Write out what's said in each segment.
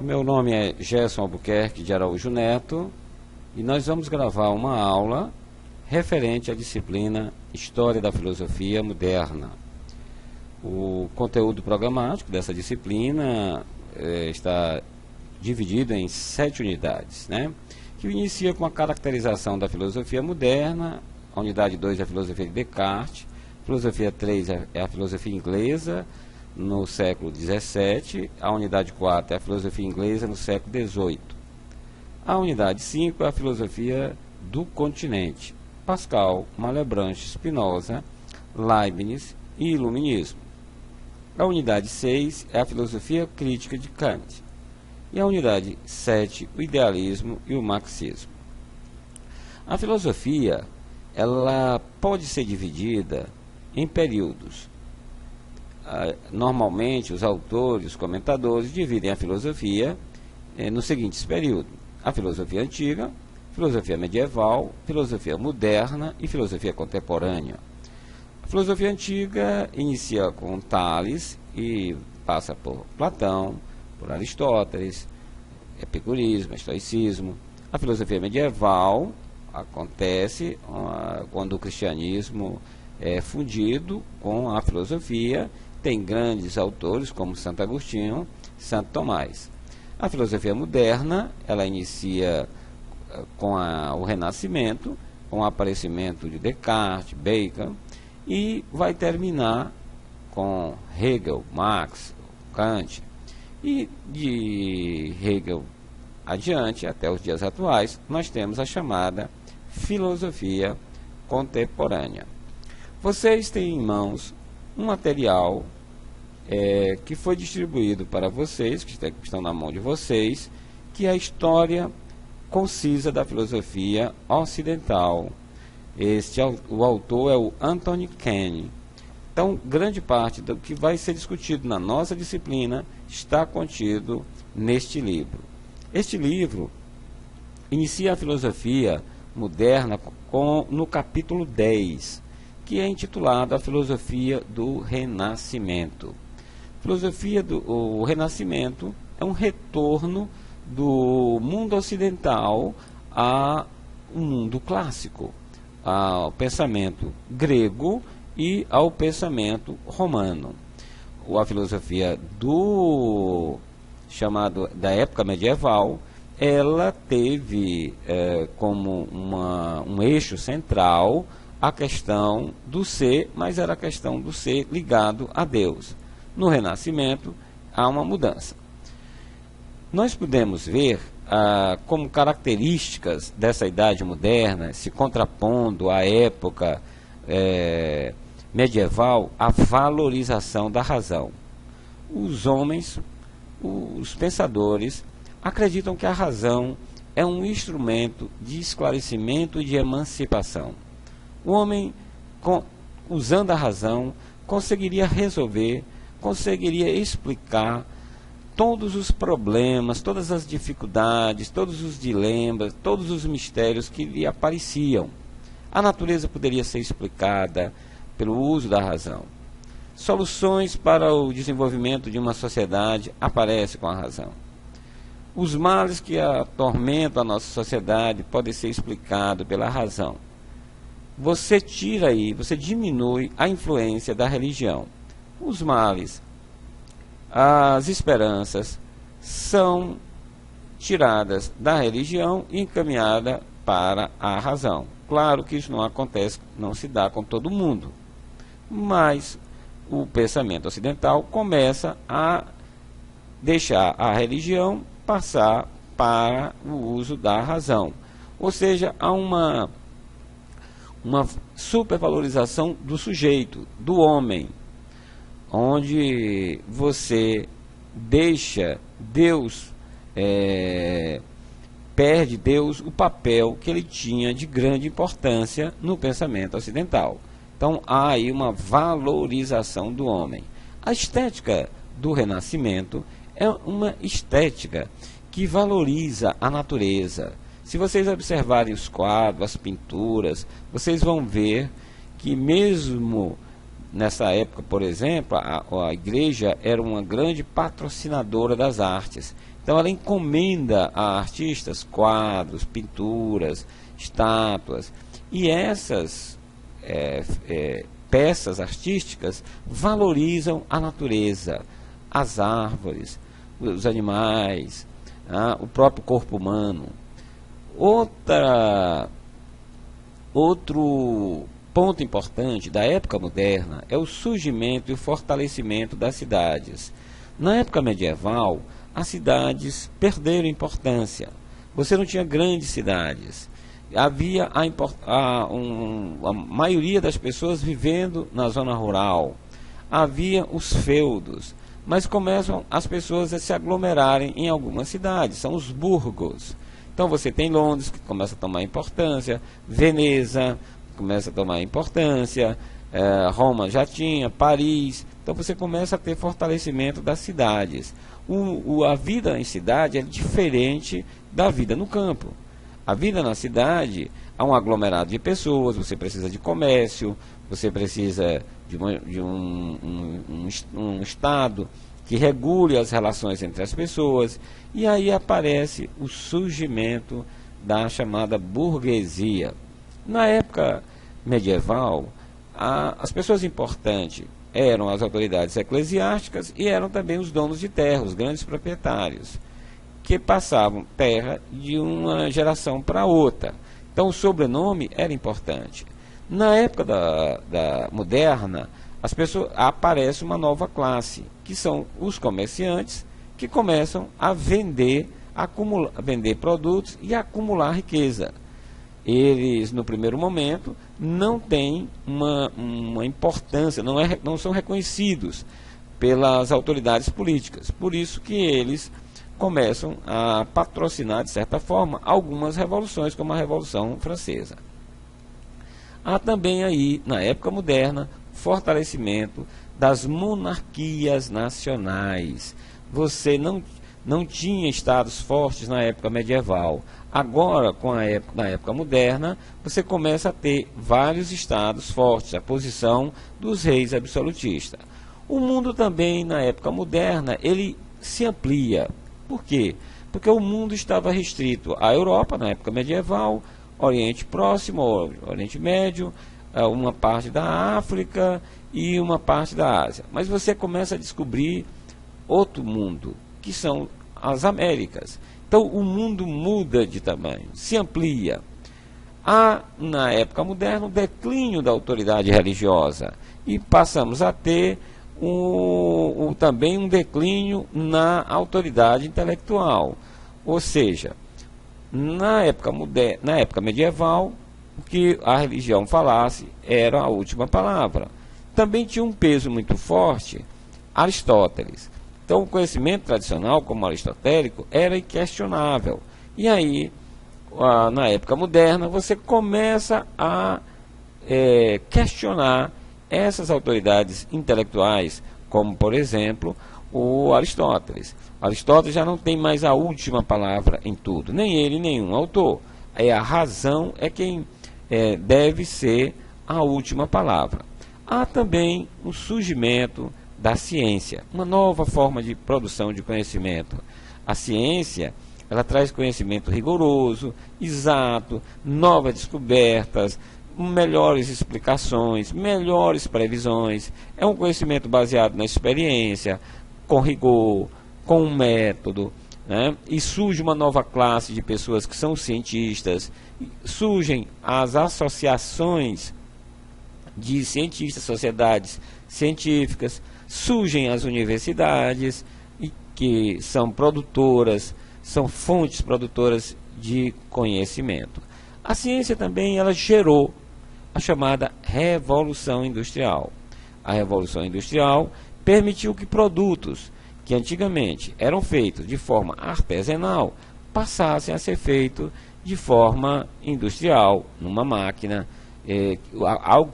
Meu nome é Gerson Albuquerque de Araújo Neto e nós vamos gravar uma aula referente à disciplina História da Filosofia Moderna. O conteúdo programático dessa disciplina está dividido em 7 unidades, que inicia com a caracterização da filosofia moderna. A unidade 2 é a filosofia de Descartes, a filosofia 3 é a filosofia inglesa no século XVII, a unidade 4 é a filosofia inglesa no século XVIII. A unidade 5 é a filosofia do continente, Pascal, Malebranche, Spinoza, Leibniz e Iluminismo. A unidade 6 é a filosofia crítica de Kant. E a unidade 7, o idealismo e o marxismo. A filosofia, ela pode ser dividida em períodos. Normalmente, os autores, os comentadores, dividem a filosofia nos seguintes períodos: a filosofia antiga, filosofia medieval, filosofia moderna e filosofia contemporânea. A filosofia antiga inicia com Tales e passa por Platão, por Aristóteles, epicurismo, estoicismo. A filosofia medieval acontece quando o cristianismo é fundido com a filosofia. Tem grandes autores como Santo Agostinho, Santo Tomás. A filosofia moderna, ela inicia com o Renascimento, com o aparecimento de Descartes, Bacon, e vai terminar com Hegel, Marx, Kant. E de Hegel adiante, até os dias atuais, nós temos a chamada filosofia contemporânea. Vocês têm em mãos um material que foi distribuído para vocês, que estão na mão de vocês, que é a história concisa da filosofia ocidental. O autor é o Anthony Kenny. Então, grande parte do que vai ser discutido na nossa disciplina está contido neste livro. Este livro inicia a filosofia moderna no capítulo 10, que é intitulado A Filosofia do Renascimento. O Renascimento é um retorno do mundo ocidental ao mundo clássico, ao pensamento grego e ao pensamento romano. A filosofia da época medieval, ela teve como um eixo central a questão do ser, mas era a questão do ser ligado a Deus. No Renascimento, há uma mudança. Nós podemos ver como características dessa idade moderna, se contrapondo à época medieval, a valorização da razão. Os homens, os pensadores, acreditam que a razão é um instrumento de esclarecimento e de emancipação. O homem, usando a razão, conseguiria resolver, conseguiria explicar todos os problemas, todas as dificuldades, todos os dilemas, todos os mistérios que lhe apareciam. A natureza poderia ser explicada pelo uso da razão. Soluções para o desenvolvimento de uma sociedade aparecem com a razão. Os males que atormentam a nossa sociedade podem ser explicados pela razão. Você diminui a influência da religião. Os males, as esperanças são tiradas da religião e encaminhadas para a razão. Claro que isso não acontece, não se dá com todo mundo, mas o pensamento ocidental começa a deixar a religião passar para o uso da razão. Ou seja, há uma supervalorização do sujeito, do homem, onde você deixa Deus, perde Deus o papel que ele tinha de grande importância no pensamento ocidental. Então há aí uma valorização do homem. A estética do Renascimento é uma estética que valoriza a natureza. Se vocês observarem os quadros, as pinturas, vocês vão ver que mesmo nessa época, por exemplo, a igreja era uma grande patrocinadora das artes. Então ela encomenda a artistas quadros, pinturas, estátuas, e essas peças artísticas valorizam a natureza, as árvores, os animais, o próprio corpo humano. Outro ponto importante da época moderna é o surgimento e o fortalecimento das cidades. Na época medieval, as cidades perderam importância. Você não tinha grandes cidades. Havia a maioria das pessoas vivendo na zona rural. Havia os feudos. Mas começam as pessoas a se aglomerarem em algumas cidades, são os burgos. Então você tem Londres, que começa a tomar importância, Veneza começa a tomar importância, Roma já tinha, Paris. Então você começa a ter fortalecimento das cidades. A vida em cidade é diferente da vida no campo. A vida na cidade há um aglomerado de pessoas, você precisa de comércio, você precisa de um Estado que regule as relações entre as pessoas, e aí aparece o surgimento da chamada burguesia. Na época medieval, as pessoas importantes eram as autoridades eclesiásticas e eram também os donos de terra, os grandes proprietários, que passavam terra de uma geração para outra. Então o sobrenome era importante. Na época da moderna, aparece uma nova classe, que são os comerciantes, que começam a vender produtos e acumular riqueza. Eles, no primeiro momento, não têm uma importância, não são reconhecidos pelas autoridades políticas. Por isso que eles começam a patrocinar, de certa forma, algumas revoluções, como a Revolução Francesa. Há também aí, na época moderna, fortalecimento das monarquias nacionais. Você não tinha estados fortes na época medieval. Agora, na época moderna, você começa a ter vários estados fortes, a posição dos reis absolutistas. O mundo também, na época moderna, ele se amplia. Por quê? Porque o mundo estava restrito à Europa, na época medieval, Oriente Próximo, Oriente Médio, uma parte da África e uma parte da Ásia. Mas você começa a descobrir outro mundo, que são as Américas. Então o mundo muda de tamanho, se amplia. Há, na época moderna, o declínio da autoridade religiosa e passamos a ter também um declínio na autoridade intelectual. Ou seja, na época medieval, o que a religião falasse era a última palavra. Também tinha um peso muito forte Aristóteles. Então o conhecimento tradicional, como aristotélico, era inquestionável. E aí, na época moderna, você começa a questionar essas autoridades intelectuais, como, por exemplo, o Aristóteles. Aristóteles já não tem mais a última palavra em tudo, nem ele, nenhum autor. A razão é quem deve ser a última palavra. Há também o surgimento da ciência, uma nova forma de produção de conhecimento. A ciência, ela traz conhecimento rigoroso, exato, novas descobertas, melhores explicações, melhores previsões. É um conhecimento baseado na experiência, com rigor, com um método, né? E surge uma nova classe de pessoas que são cientistas, surgem as associações de cientistas, sociedades científicas, surgem as universidades, que são produtoras, são fontes produtoras de conhecimento. A ciência também ela gerou a chamada Revolução Industrial. A Revolução Industrial permitiu que produtos que antigamente eram feitos de forma artesanal passassem a ser feitos de forma industrial, numa máquina. Algo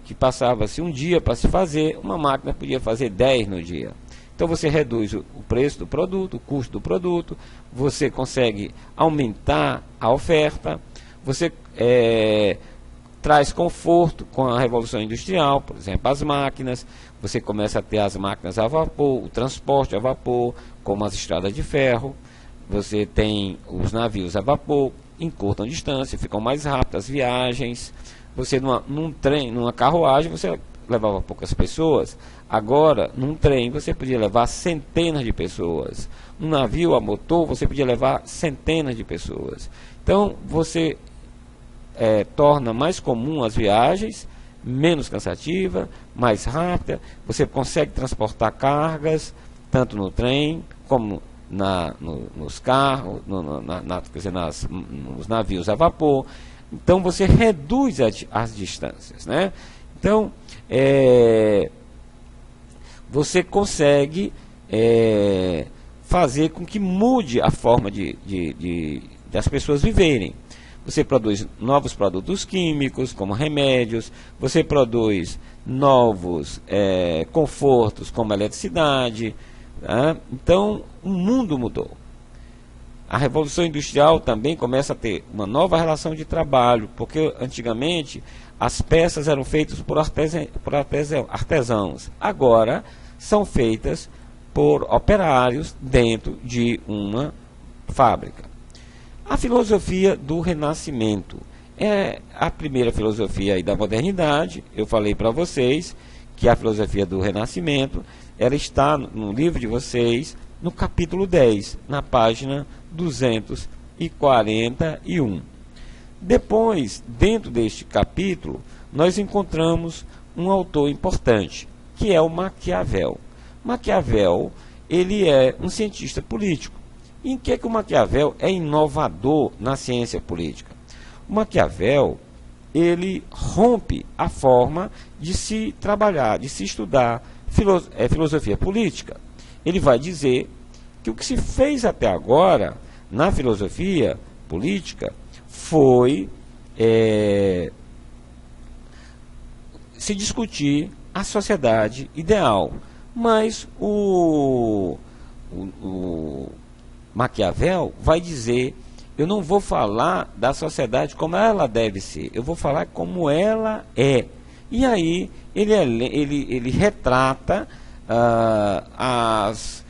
que passava-se um dia para se fazer, uma máquina podia fazer 10 no dia. Então você reduz o preço do produto, o custo do produto, você consegue aumentar a oferta, você traz conforto com a Revolução Industrial, por exemplo, as máquinas, você começa a ter as máquinas a vapor, o transporte a vapor, como as estradas de ferro. você tem os navios a vapor, encurtam distância, ficam mais rápidas as viagens. Você num trem, numa carruagem, você levava poucas pessoas. Agora, num trem, você podia levar centenas de pessoas. Num navio a motor, você podia levar centenas de pessoas. Então, você torna mais comum as viagens, menos cansativa, mais rápida. Você consegue transportar cargas, tanto no trem, como nos carros, quer dizer, nos navios a vapor. Então, você reduz as distâncias, né? Então, você consegue fazer com que mude a forma das pessoas viverem. Você produz novos produtos químicos, como remédios, você produz novos confortos, como eletricidade. Tá? Então, o mundo mudou. A Revolução Industrial também começa a ter uma nova relação de trabalho, porque antigamente as peças eram feitas por artesãos. Agora são feitas por operários dentro de uma fábrica. A filosofia do Renascimento é a primeira filosofia aí da modernidade. Eu falei para vocês que a filosofia do Renascimento ela está no livro de vocês, no capítulo 10, na página 241. Depois, dentro deste capítulo, nós encontramos um autor importante, que é o Maquiavel. Maquiavel, ele é um cientista político. Em que o Maquiavel é inovador na ciência política? O Maquiavel, ele rompe a forma de se trabalhar, de se estudar filosofia política. Ele vai dizer que o que se fez até agora na filosofia política foi se discutir a sociedade ideal. Mas o Maquiavel vai dizer: eu não vou falar da sociedade como ela deve ser, eu vou falar como ela é. E aí ele retrata as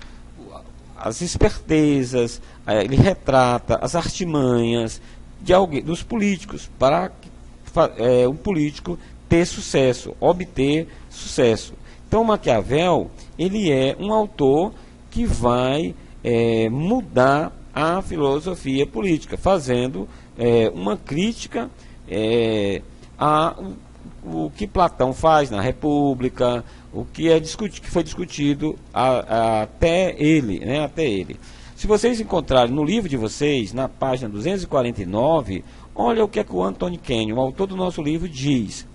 espertezas, ele retrata as artimanhas dos políticos para um político ter sucesso, obter sucesso. Então Maquiavel, ele é um autor que vai mudar a filosofia política, fazendo uma crítica o que Platão faz na República, o que que foi discutido até ele, né, até ele. Se vocês encontrarem no livro de vocês, na página 249, olha o que o Anthony Kenyon, o autor do nosso livro, diz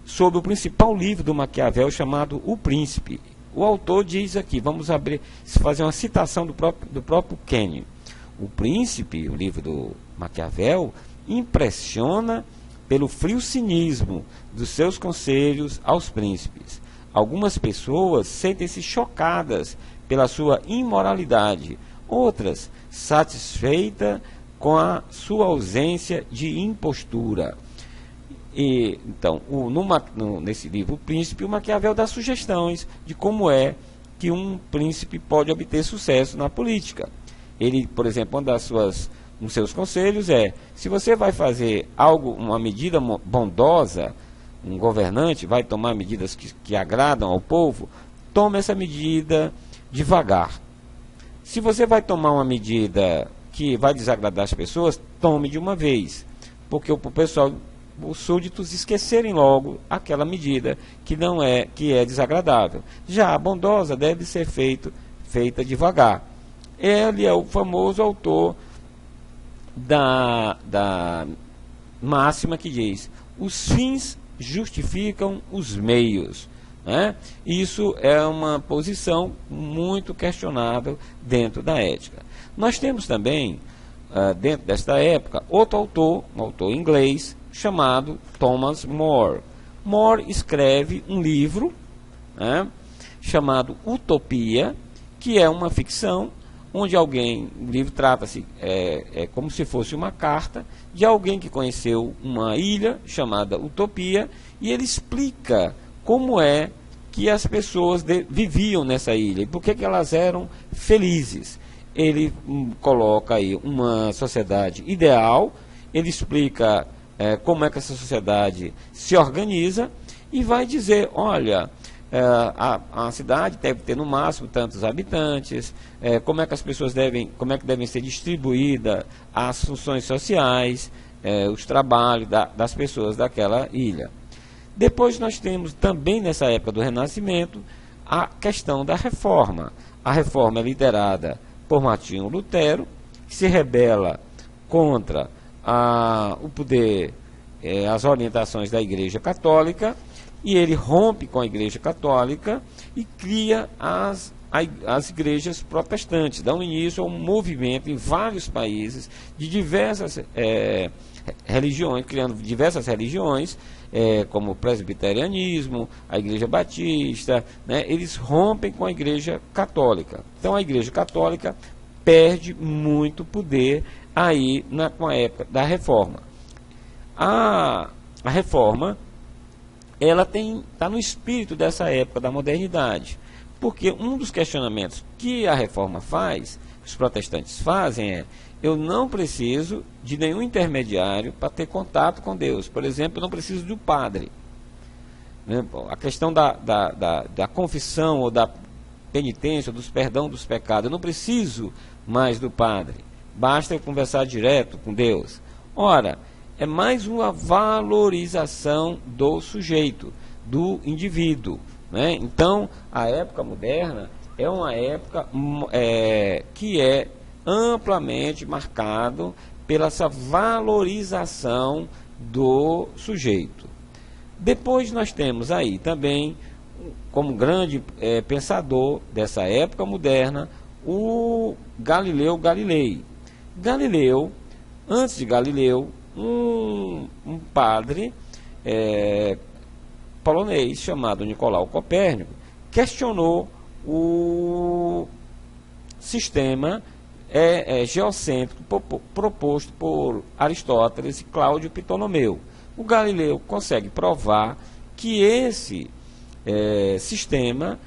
sobre o principal livro do Maquiavel, chamado O Príncipe. O autor diz aqui, vamos fazer uma citação do próprio Kenyon. O Príncipe, o livro do Maquiavel, impressiona pelo frio cinismo dos seus conselhos aos príncipes. Algumas pessoas sentem-se chocadas pela sua imoralidade, outras satisfeitas com a sua ausência de impostura. Então, nesse livro, O Príncipe, o Maquiavel dá sugestões de como é que um príncipe pode obter sucesso na política. Ele, por exemplo, um dos seus conselhos se você vai fazer uma medida bondosa, um governante vai tomar medidas que agradam ao povo, tome essa medida devagar. Se você vai tomar uma medida que vai desagradar as pessoas, tome de uma vez, porque os súditos esquecerem logo aquela medida que é desagradável. Já a bondosa deve ser feita devagar. Ele é o famoso autor da máxima que diz: os fins justificam os meios. Né? Isso é uma posição muito questionável dentro da ética. Nós temos também, dentro desta época, outro autor, um autor inglês, chamado Thomas More. More escreve um livro, né, chamado Utopia, que é uma ficção, onde o livro trata-se como se fosse uma carta de alguém que conheceu uma ilha chamada Utopia, e ele explica como é que as pessoas viviam nessa ilha e por que elas eram felizes. ele coloca aí uma sociedade ideal, ele explica como é que essa sociedade se organiza e vai dizer, olha, a cidade deve ter no máximo tantos habitantes, como é que as pessoas como é que devem ser distribuídas as funções sociais, os trabalhos das pessoas daquela ilha. Depois nós temos também nessa época do Renascimento a questão da reforma. A reforma é liderada por Martinho Lutero, que se rebela contra o poder, as orientações da Igreja Católica, e ele rompe com a Igreja Católica e cria as igrejas protestantes, dão início a um movimento em vários países de diversas religiões, criando diversas religiões, como o presbiterianismo, a Igreja Batista, né? Eles rompem com a Igreja Católica. Então a Igreja Católica perde muito poder aí com a época da Reforma. A Reforma, ela está no espírito dessa época da modernidade, porque um dos questionamentos que a Reforma faz, os protestantes fazem, eu não preciso de nenhum intermediário para ter contato com Deus. Por exemplo, eu não preciso de um padre. Né? A questão da confissão ou da penitência, ou dos perdão dos pecados, eu não preciso mais do padre. Basta eu conversar direto com Deus. Ora, é mais uma valorização do sujeito, do indivíduo. Né? Então, a época moderna é uma época que é amplamente marcado pela essa valorização do sujeito. Depois nós temos aí também, como grande pensador dessa época moderna, o Galileu Galilei. Galileu, antes de Galileu, um padre polonês chamado Nicolau Copérnico questionou o sistema geocêntrico proposto por Aristóteles e Cláudio Ptolomeu. O Galileu consegue provar que esse sistema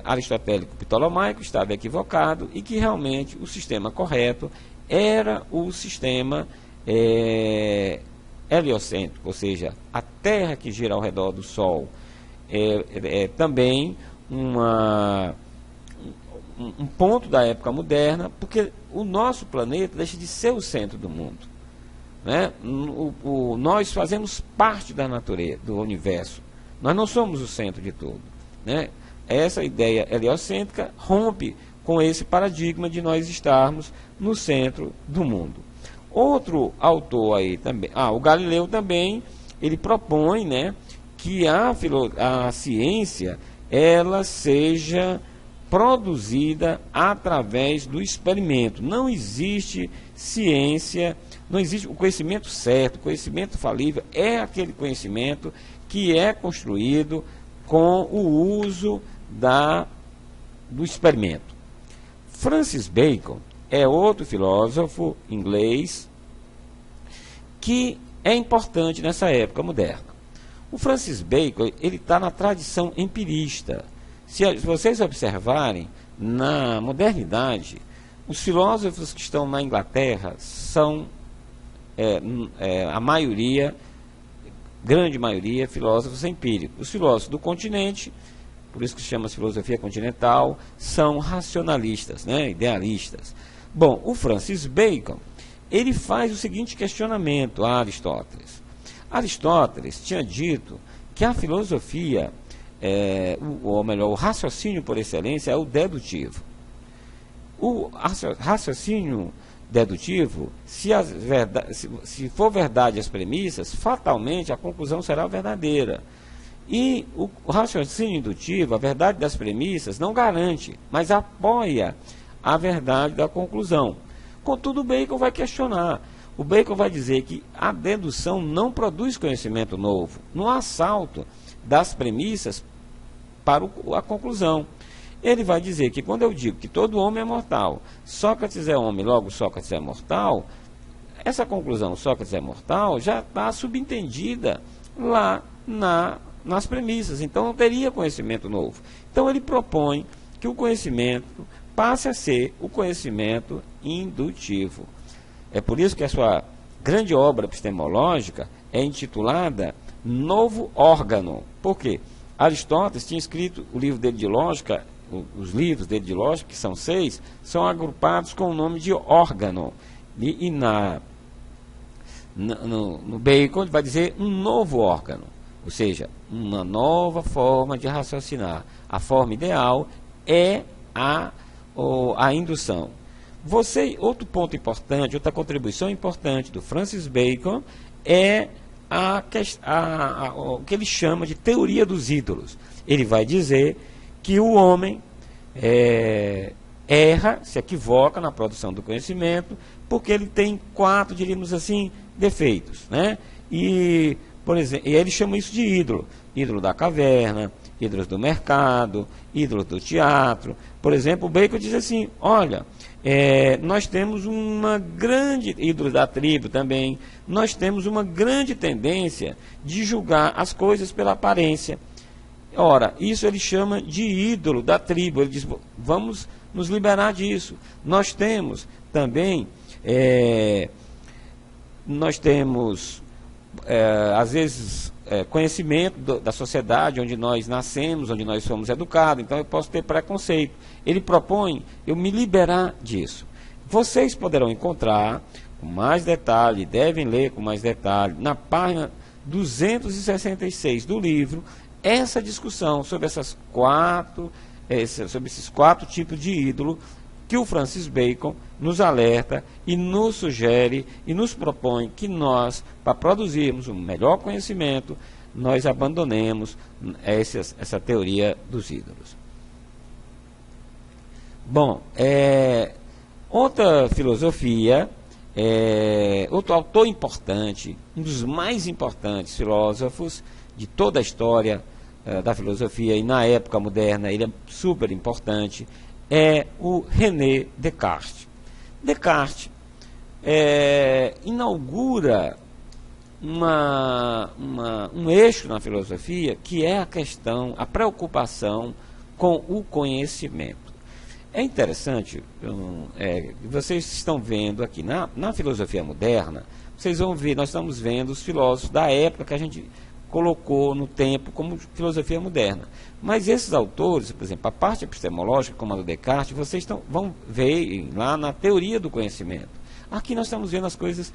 aristotélico ptolomaico estava equivocado e que realmente o sistema correto era o sistema heliocêntrico, ou seja, a Terra que gira ao redor do Sol. Também um ponto da época moderna, porque o nosso planeta deixa de ser o centro do mundo. Né? Nós fazemos parte da natureza, do universo. Nós não somos o centro de tudo. Né? Essa ideia heliocêntrica rompe com esse paradigma de nós estarmos no centro do mundo. Outro autor aí também, o Galileu também, ele propõe, né, que a ciência ela seja produzida através do experimento. Não existe ciência, não existe o conhecimento certo, o conhecimento falível é aquele conhecimento que é construído com o uso do experimento. Francis Bacon é outro filósofo inglês que é importante nessa época moderna. O Francis Bacon ele está na tradição empirista. Se vocês observarem, na modernidade, os filósofos que estão na Inglaterra são, a maioria, grande maioria, filósofos empíricos. Os filósofos do continente, por isso que se chama filosofia continental, são racionalistas, né, idealistas. Bom, o Francis Bacon, ele faz o seguinte questionamento a Aristóteles. Aristóteles tinha dito que a filosofia, ou melhor, o raciocínio por excelência é o dedutivo. O raciocínio dedutivo, se for verdade as premissas, fatalmente a conclusão será verdadeira. E o raciocínio indutivo, a verdade das premissas, não garante, mas apoia a verdade da conclusão. Contudo, o Bacon vai questionar. O Bacon vai dizer que a dedução não produz conhecimento novo, no assalto das premissas para a conclusão. Ele vai dizer que quando eu digo que todo homem é mortal, Sócrates é homem, logo Sócrates é mortal, essa conclusão, Sócrates é mortal, já está subentendida lá nas premissas, então não teria conhecimento novo. Então ele propõe que o conhecimento passe a ser o conhecimento indutivo. É por isso que a sua grande obra epistemológica é intitulada Novo Órgano. Por quê? Aristóteles tinha escrito o livro dele de lógica, os livros dele de lógica, que são 6, são agrupados com o nome de órgano. E no Bacon ele vai dizer um novo órgano, ou seja, uma nova forma de raciocinar. A forma ideal é a indução. Outro ponto importante, outra contribuição importante do Francis Bacon é o que ele chama de teoria dos ídolos. Ele vai dizer que o homem erra, se equivoca na produção do conhecimento, porque ele tem 4, diríamos assim, defeitos, né? E, por exemplo, ele chama isso de ídolo. Ídolo da caverna, ídolos do mercado, ídolos do teatro. Por exemplo, o Bacon diz assim, olha, nós temos uma grande, ídolo da tribo também, nós temos uma grande tendência de julgar as coisas pela aparência. Ora, isso ele chama de ídolo da tribo. Ele diz, vamos nos liberar disso. Nós temos também, às vezes, conhecimento da sociedade onde nós nascemos, onde nós somos educados, então eu posso ter preconceito. Ele propõe eu me liberar disso. Vocês poderão encontrar com mais detalhe, devem ler com mais detalhe, na página 266 do livro, essa discussão sobre esses 4 tipos de ídolo que o Francis Bacon nos alerta e nos sugere e nos propõe que nós, para produzirmos um melhor conhecimento, nós abandonemos essa teoria dos ídolos. Bom, outra filosofia, outro autor importante, um dos mais importantes filósofos de toda a história da filosofia, e na época moderna ele é super importante, é o René Descartes. Descartes inaugura um eixo na filosofia que é a preocupação com o conhecimento. É interessante, vocês estão vendo aqui na filosofia moderna, vocês vão ver, nós estamos vendo os filósofos da época que a gente colocou no tempo como filosofia moderna. Mas esses autores, por exemplo, a parte epistemológica, como a do Descartes, vocês vão ver lá na teoria do conhecimento. Aqui nós estamos vendo as coisas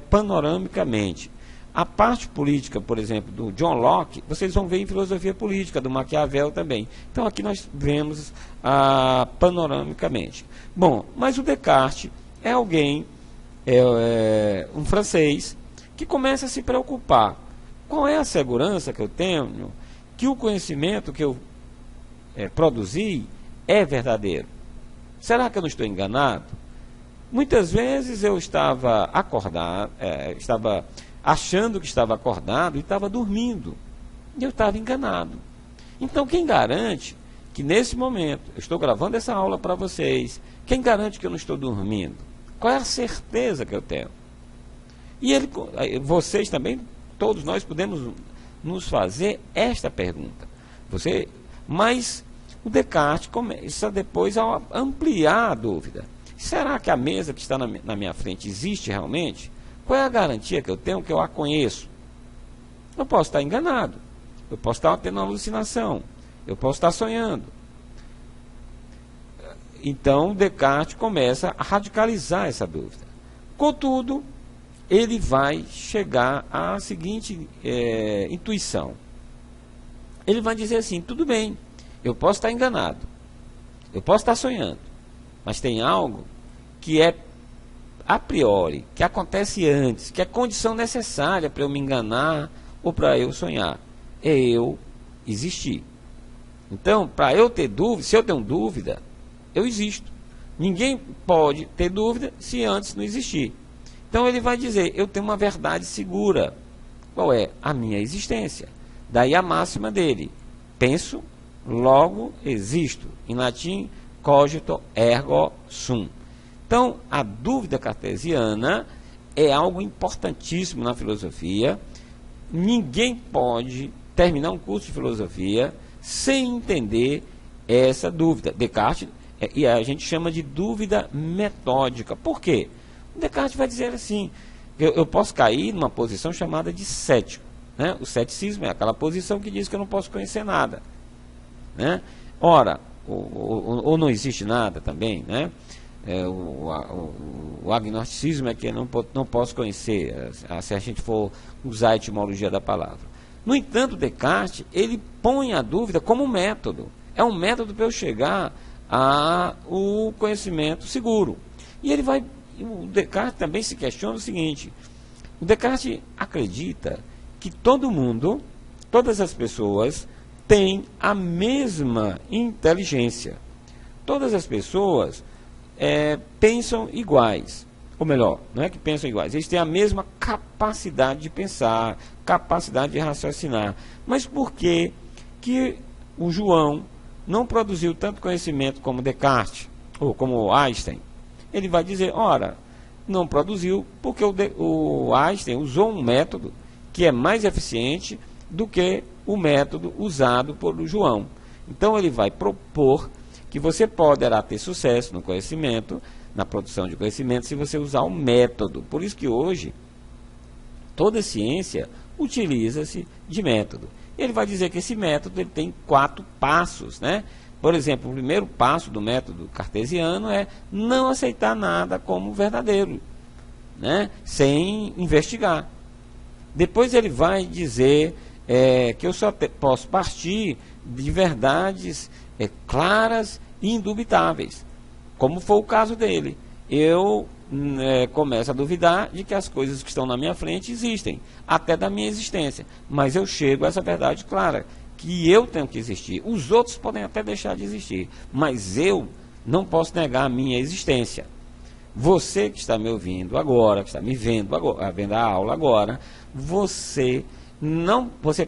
panoramicamente. A parte política, por exemplo, do John Locke, vocês vão ver em filosofia política, do Maquiavel também. Então aqui nós vemos panoramicamente. Bom, mas o Descartes é alguém, um francês, que começa a se preocupar. Qual é a segurança que eu tenho que o conhecimento que eu produzi é verdadeiro? Será que eu não estou enganado? Muitas vezes eu estava acordado, estava achando que estava acordado e estava dormindo. E eu estava enganado. Então, quem garante que nesse momento, eu estou gravando essa aula para vocês, quem garante que eu não estou dormindo? Qual é a certeza que eu tenho? E vocês também, todos nós podemos nos fazer esta pergunta. Mas o Descartes começa depois a ampliar a dúvida. Será que a mesa que está na minha frente existe realmente? Qual é a garantia que eu tenho que eu a conheço? Eu posso estar enganado, eu posso estar tendo uma alucinação, eu posso estar sonhando. Então Descartes começa a radicalizar essa dúvida. Contudo, ele vai chegar à seguinte intuição. Ele vai dizer assim, tudo bem, eu posso estar enganado, eu posso estar sonhando, mas tem algo que é a priori, que acontece antes, que é condição necessária para eu me enganar ou para eu sonhar, é eu existir. Então, para eu ter dúvida, se eu tenho dúvida, eu existo. Ninguém pode ter dúvida se antes não existir. Então ele vai dizer, eu tenho uma verdade segura. Qual é? A minha existência. Daí a máxima dele, penso, logo existo. Em latim, cogito ergo sum. Então, a dúvida cartesiana é algo importantíssimo na filosofia. Ninguém pode terminar um curso de filosofia sem entender essa dúvida. Descartes E a gente chama de dúvida metódica. Por quê? O Descartes vai dizer assim, eu posso cair numa posição chamada de cético, né? O ceticismo é aquela posição que diz que eu não posso conhecer nada, né? Ora, ou não existe nada também, né? O agnosticismo é que eu não posso conhecer, se a gente for usar a etimologia da palavra. No entanto, Descartes, ele põe a dúvida como método. É um método para eu chegar ao conhecimento seguro. E o Descartes também se questiona o seguinte: o Descartes acredita que todo mundo, todas as pessoas, têm a mesma inteligência. Todas as pessoas pensam iguais. Ou melhor, não é que pensam iguais, eles têm a mesma capacidade de pensar, capacidade de raciocinar. Mas por que o João não produziu tanto conhecimento como Descartes, ou como Einstein? Ele vai dizer, ora, não produziu porque o Einstein usou um método que é mais eficiente do que o método usado por João. Então ele vai propor que você poderá ter sucesso no conhecimento, na produção de conhecimento, se você usar um método. Por isso que hoje, toda ciência utiliza-se de método. Ele vai dizer que esse método ele tem 4 passos, né? Por exemplo, o primeiro passo do método cartesiano é não aceitar nada como verdadeiro, né? Sem investigar. Depois ele vai dizer que eu só posso partir de verdades claras e indubitáveis, como foi o caso dele. Eu começo a duvidar de que as coisas que estão na minha frente existem, até da minha existência, mas eu chego a essa verdade clara, que eu tenho que existir. Os outros podem até deixar de existir, mas eu não posso negar a minha existência. Você que está me ouvindo agora, que está me vendo agora, vendo a aula agora, você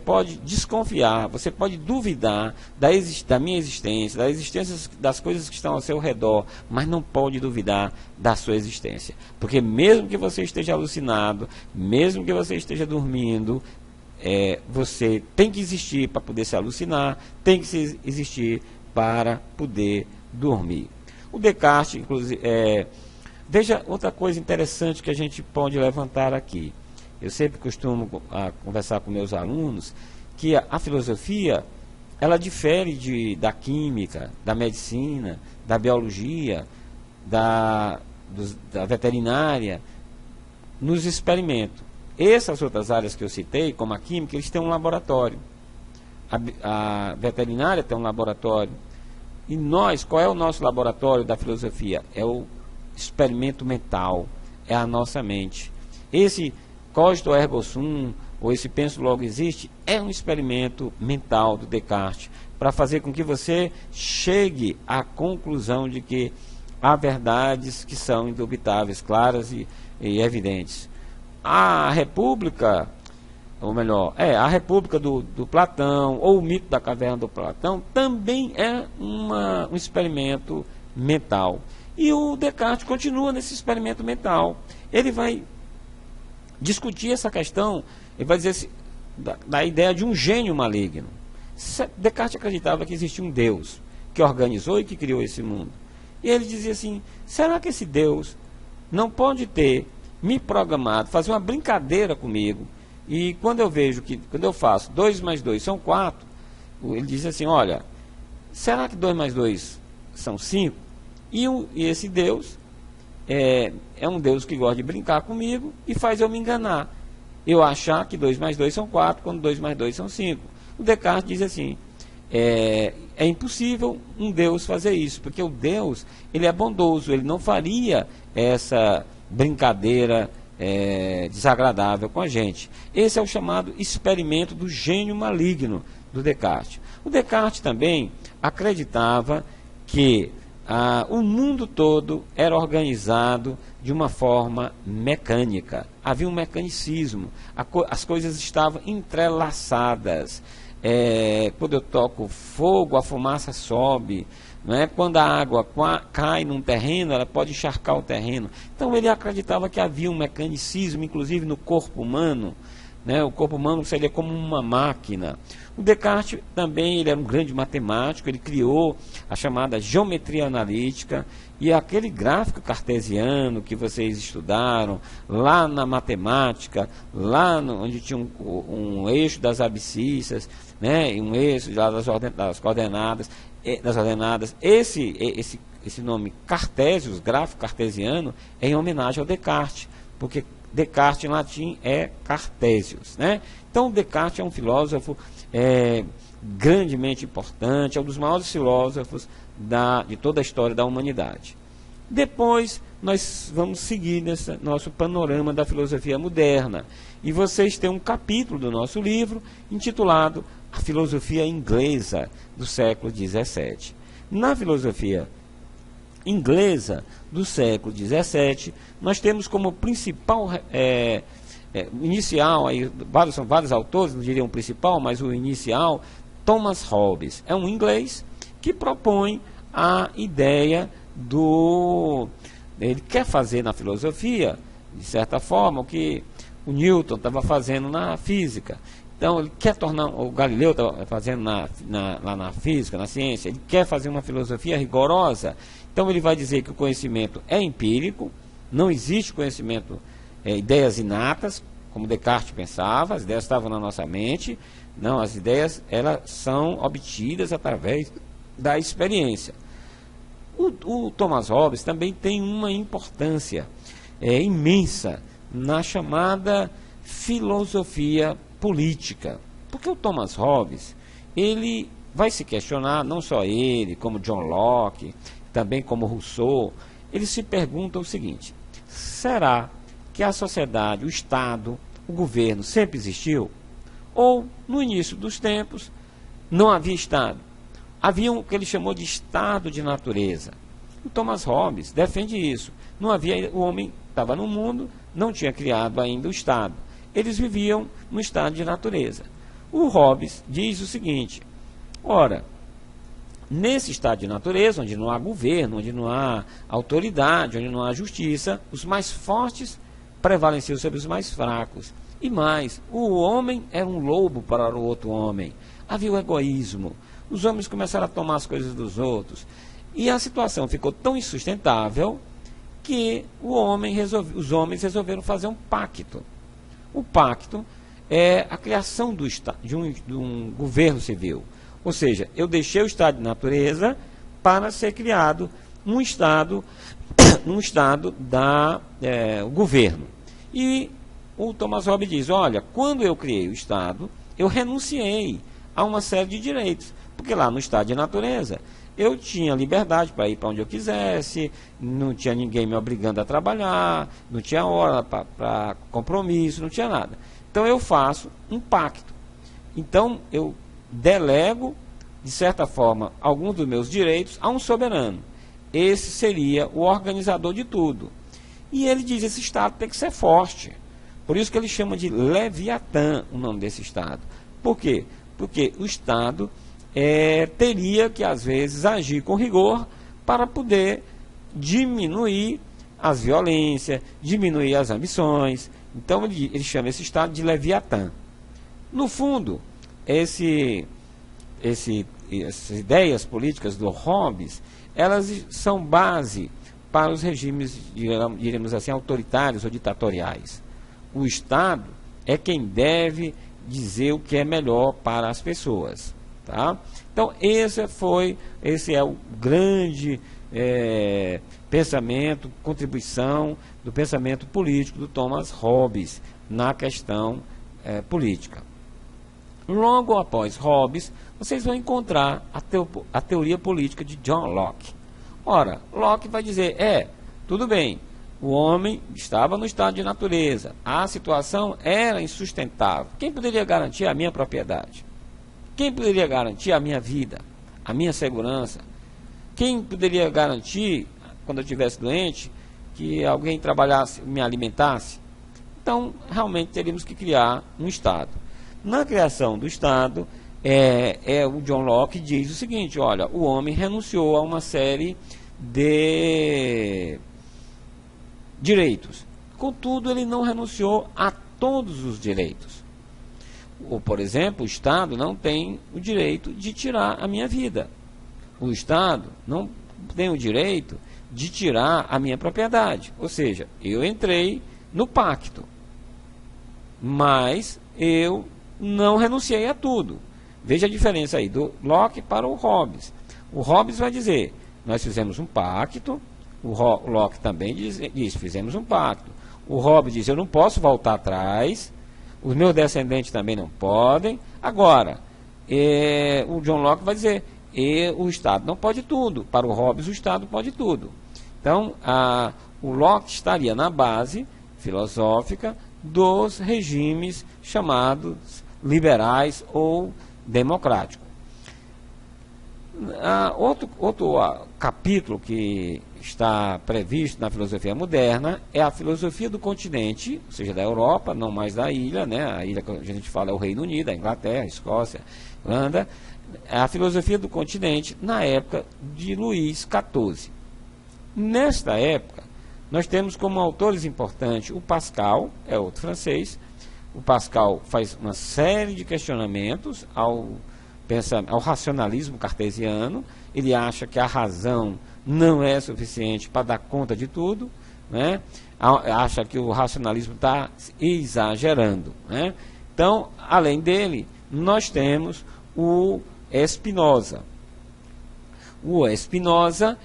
pode desconfiar, você pode duvidar da minha existência, da existência das coisas que estão ao seu redor, mas não pode duvidar da sua existência. Porque mesmo que você esteja alucinado, mesmo que você esteja dormindo, você tem que existir para poder se alucinar, tem que existir para poder dormir. O Descartes, inclusive, veja outra coisa interessante que a gente pode levantar aqui. Eu sempre costumo conversar com meus alunos que a filosofia, ela difere da química, da medicina, da biologia, da veterinária, nos experimentos. Essas outras áreas que eu citei, como a química, eles têm um laboratório. A veterinária tem um laboratório. E qual é o nosso laboratório da filosofia? É o experimento mental, é a nossa mente. Esse cogito ergo sum, ou esse penso logo existe, é um experimento mental do Descartes, para fazer com que você chegue à conclusão de que há verdades que são indubitáveis, claras e evidentes. A República, ou melhor, a República do Platão, ou o mito da caverna do Platão, também é um experimento mental. E o Descartes continua nesse experimento mental. Ele vai discutir essa questão, ele vai dizer da ideia de um gênio maligno. Descartes acreditava que existia um Deus que organizou e que criou esse mundo. E ele dizia assim, será que esse Deus não pode ter me programado, fazer uma brincadeira comigo, e quando eu faço 2 mais 2 são 4, ele diz assim, olha, será que 2 mais 2 são 5? E esse Deus é um Deus que gosta de brincar comigo e faz eu me enganar. Eu achar que 2 mais 2 são 4, quando 2 mais 2 são 5. O Descartes diz assim, é impossível um Deus fazer isso, porque o Deus, ele é bondoso, ele não faria essa brincadeira desagradável com a gente. Esse é o chamado experimento do gênio maligno do Descartes. O Descartes também acreditava que o mundo todo era organizado de uma forma mecânica. Havia um mecanicismo, as coisas estavam entrelaçadas. Quando eu toco fogo, a fumaça sobe. Não é? Quando a água cai num terreno, ela pode encharcar o terreno. Então ele acreditava que havia um mecanicismo, inclusive no corpo humano, né? O corpo humano seria como uma máquina. O Descartes também, ele era um grande matemático, ele criou a chamada geometria analítica, e aquele gráfico cartesiano que vocês estudaram lá na matemática, lá onde tinha um eixo das abscissas, né, e um eixo das coordenadas, esse nome Cartésios, gráfico cartesiano, é em homenagem ao Descartes, porque Descartes em latim é Cartésios, né? Então Descartes é um filósofo grandemente importante, é um dos maiores filósofos de toda a história da humanidade. Depois nós vamos seguir nesse nosso panorama da filosofia moderna, e vocês têm um capítulo do nosso livro intitulado A Filosofia Inglesa do século XVII. Na filosofia inglesa do século XVII, nós temos como principal inicial, aí, são vários autores, não diriam principal, mas o inicial, Thomas Hobbes. É um inglês que propõe a ideia ele quer fazer na filosofia, de certa forma, o que o Newton estava fazendo na física. Então, ele quer tornar, o Galileu estava fazendo lá na física, na ciência, ele quer fazer uma filosofia rigorosa. Então, ele vai dizer que o conhecimento é empírico, não existe conhecimento, ideias inatas, como Descartes pensava, as ideias estavam na nossa mente. Não, as ideias, elas são obtidas através da experiência. O Thomas Hobbes também tem uma importância imensa na chamada filosofia política, porque o Thomas Hobbes, ele vai se questionar, não só ele, como John Locke, também como Rousseau, ele se pergunta o seguinte: será que a sociedade, o Estado, o governo sempre existiu? Ou, no início dos tempos, não havia Estado? Havia o que ele chamou de estado de natureza. O Thomas Hobbes defende isso. Não havia, o homem estava no mundo, não tinha criado ainda o Estado. Eles viviam no estado de natureza. O Hobbes diz o seguinte: ora, nesse estado de natureza, onde não há governo, onde não há autoridade, onde não há justiça, os mais fortes prevaleciam sobre os mais fracos. E mais, o homem era um lobo para o outro homem. Havia o egoísmo. Os homens começaram a tomar as coisas dos outros. E a situação ficou tão insustentável que os homens resolveram fazer um pacto. O pacto é a criação de um governo civil. Ou seja, eu deixei o estado de natureza para ser criado um estado o governo. E o Thomas Hobbes diz: olha, quando eu criei o Estado, eu renunciei a uma série de direitos. Porque lá no estado de natureza, eu tinha liberdade para ir para onde eu quisesse, não tinha ninguém me obrigando a trabalhar, não tinha hora para compromisso, não tinha nada. Então eu faço um pacto. Então eu delego, de certa forma, alguns dos meus direitos a um soberano. Esse seria o organizador de tudo. E ele diz: esse Estado tem que ser forte. Por isso que ele chama de Leviatã o nome desse Estado. Por quê? Porque o Estado teria que, às vezes, agir com rigor para poder diminuir as violências, diminuir as ambições. Então, ele chama esse Estado de Leviatã. No fundo, essas ideias políticas do Hobbes, elas são base para os regimes, diremos assim, autoritários ou ditatoriais. O Estado é quem deve dizer o que é melhor para as pessoas. Tá? Então, esse é o grande pensamento, contribuição do pensamento político do Thomas Hobbes na questão política. Logo após Hobbes, vocês vão encontrar a teoria política de John Locke. Ora, Locke vai dizer: tudo bem, o homem estava no estado de natureza, a situação era insustentável. Quem poderia garantir a minha propriedade? Quem poderia garantir a minha vida, a minha segurança? Quem poderia garantir, quando eu estivesse doente, que alguém trabalhasse, me alimentasse? Então, realmente teríamos que criar um Estado. Na criação do Estado, o John Locke diz o seguinte: olha, o homem renunciou a uma série de direitos. Contudo, ele não renunciou a todos os direitos. Ou, por exemplo, o Estado não tem o direito de tirar a minha vida. O Estado não tem o direito de tirar a minha propriedade. Ou seja, eu entrei no pacto, mas eu não renunciei a tudo. Veja a diferença aí do Locke para o Hobbes. O Hobbes vai dizer, nós fizemos um pacto. O Locke também diz, fizemos um pacto. O Hobbes diz, eu não posso voltar atrás, os meus descendentes também não podem. Agora, o John Locke vai dizer, o Estado não pode tudo. Para o Hobbes, o Estado pode tudo. Então, o Locke estaria na base filosófica dos regimes chamados liberais ou democráticos. Outro capítulo que está previsto na filosofia moderna é a filosofia do continente, ou seja, da Europa, não mais da ilha, né? A ilha que a gente fala é o Reino Unido, a Inglaterra, a Escócia, a Holanda. A filosofia do continente na época de Luís XIV. Nesta época, nós temos como autores importantes o Pascal, é outro francês. O Pascal faz uma série de questionamentos ao racionalismo cartesiano. Ele acha que a razão não é suficiente para dar conta de tudo, né? Acha que o racionalismo está exagerando, né? Então, além dele, nós temos o Spinoza. O Spinoza,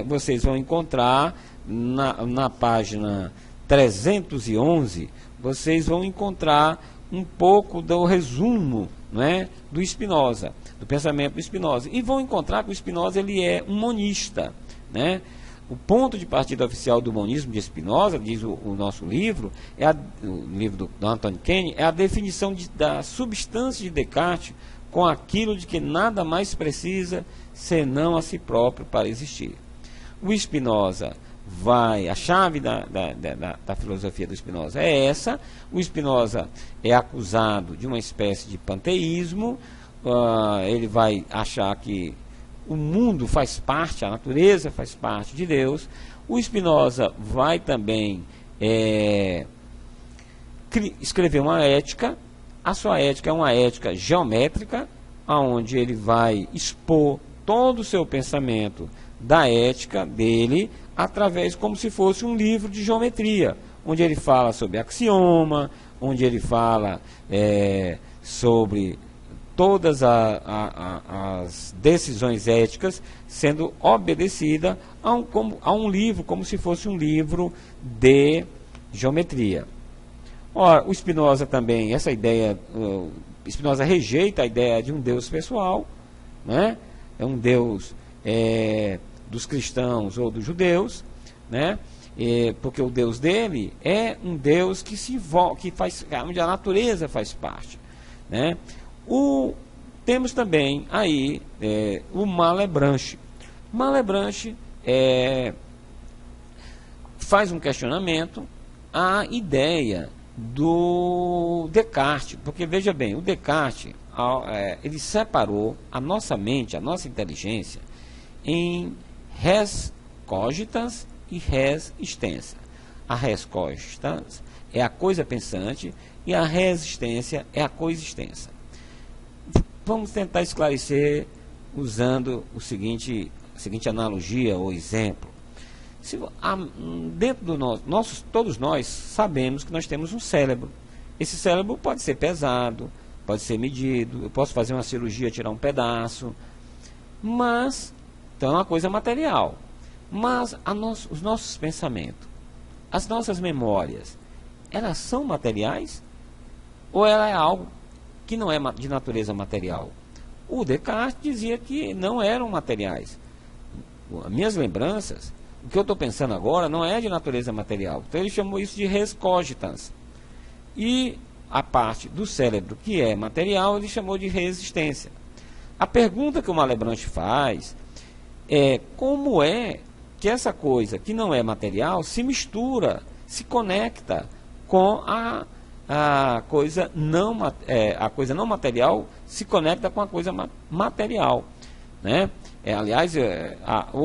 vocês vão encontrar na página 311, vocês vão encontrar um pouco do resumo, né, do Spinoza, do pensamento do Spinoza, e vão encontrar que o Spinoza ele é um monista, né? O ponto de partida oficial do monismo de Spinoza, diz o nosso livro, o livro do Anthony Kenny, é a definição da substância de Descartes com aquilo de que nada mais precisa senão a si próprio para existir. O Spinoza a chave da filosofia do Spinoza é essa. O Spinoza é acusado de uma espécie de panteísmo. Ele vai achar que o mundo faz parte, a natureza faz parte de Deus. O Spinoza vai também escrever uma ética. A sua ética é uma ética geométrica, onde ele vai expor todo o seu pensamento da ética dele através como se fosse um livro de geometria, onde ele fala sobre axioma, onde ele fala sobre todas as decisões éticas sendo obedecida a um livro, como se fosse um livro de geometria. Ora, o Spinoza também, essa ideia, Spinoza rejeita a ideia de um Deus pessoal, né? É um Deus dos cristãos ou dos judeus, né? Porque o Deus dele é um Deus onde a natureza faz parte, né? Temos também aí o Malebranche. Malebranche faz um questionamento à ideia do Descartes, porque veja bem, o Descartes ele separou a nossa mente, a nossa inteligência em res cogitans e res extensa. A res cogitans é a coisa pensante e a res extensa é a coisa extensa. Vamos tentar esclarecer usando a seguinte analogia ou exemplo. Dentro do todos nós sabemos que nós temos um cérebro. Esse cérebro pode ser pesado, pode ser medido, eu posso fazer uma cirurgia, tirar um pedaço, mas então é uma coisa material. Mas os nossos pensamentos, as nossas memórias, elas são materiais? Ou ela é algo que não é de natureza material? O Descartes dizia que não eram materiais. As minhas lembranças, o que eu estou pensando agora, não é de natureza material. Então ele chamou isso de res cogitans. E a parte do cérebro que é material, ele chamou de resistência. A pergunta que o Malebranche faz é como é que essa coisa que não é material se mistura, se conecta com a coisa não material, se conecta com a coisa material, né? Aliás,